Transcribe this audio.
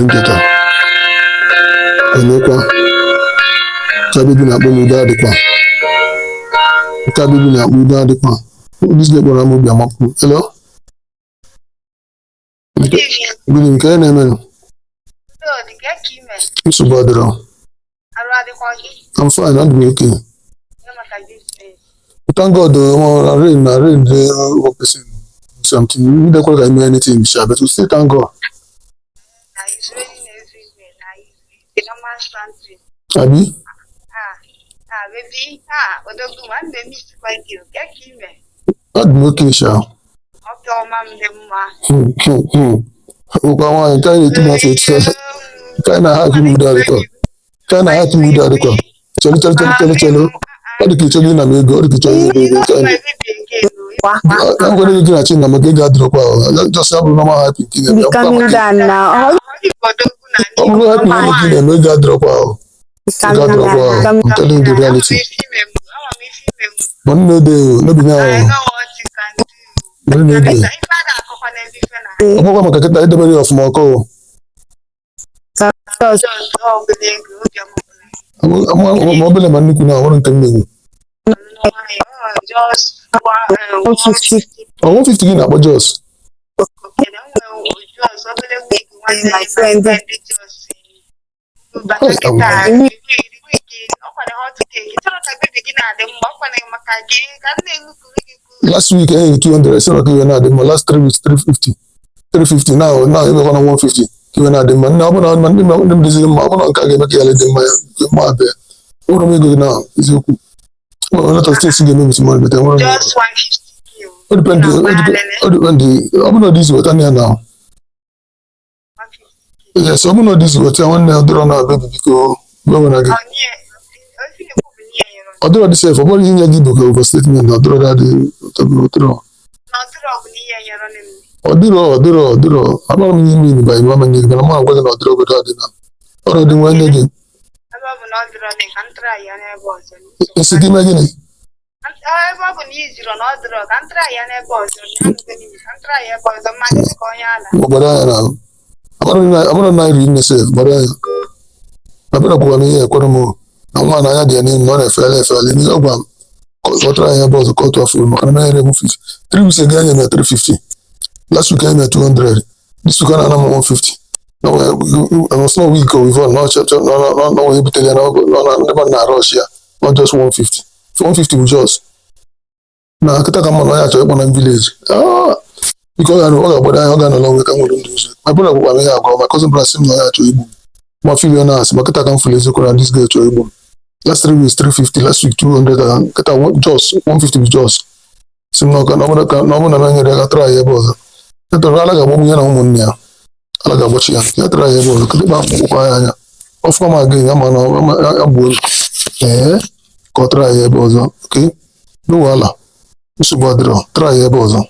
nketa emekwa ka bibi na-akpọ m udo adịkwa nke bibi na-akpọ udo adịkwa this guy kpọrọ m obi amapụ hello good evening ka na-eme nsogbu adịrọ I'm fine I'm okay thank God rain dey one person something you don't call me anything sha but we still thank God It's raining everywhere. It's normal something. abi Baby. Odogu one dey miss quite you. Get him. I'm okay sha Okay, mama mma. ụkwa nwaanyị ka anyị na-etu na afọ etu ka anyị na-ahapụ m udo adịkwa ka anyị na-ahapụ m udo adịkwa chelu ọ dị ka ịchọghị na m ego ọ dị ka ịchọghị ego I'm going to get a chin and make a drop out. Just have no happy. Becoming done now. I'm going to happy and make a drop out. I'm telling you the reality. One no day, no be now. I know what you can do. One no day. I'm going to get the delivery of Moko. I'm mobile man now. What can you do? Just 150. Oh, 150 now, but just. My friend. Last week, 200. So okay, now the last 3 weeks 350. 350 now even on 150. Even now the man now them this is my one can get my bear. What am I going now? Is okay. Well, let us still give me some money, but I just 150. What depend I'm not this what I now. Yes, I'm not this what I want to draw now, baby, because when I get. Although I say for what you need to go over statement, I'll draw that to draw. Odiro. I'm not mean by mama, but I'm not going to draw with that now. Already one again. Is it imagine? I'm not reading myself, but I'm not going here. I'm one I had name, not a fell in the album. What I have was a quarter of full. I'm not able to 3 weeks again at 350. Last week I at 200. This week I'm 150. No, I was no week or before, no chapter, no, never Russia, not just 150. 150 we just. Now, I can't come on my village. Because I know what I got along with my brother, my cousin Brasim, to Ibu. My few years, my Kata can fully and this girl to Ibu. Last 3 weeks, 350, last week 200, and Kata just 150 with just. So, no, I'm going to try a bother. That's a rather woman here. I got what she has. I try a bother. Of come again, I'm on a go try a bother. Okay? No, Allah. Subadro, try a bother.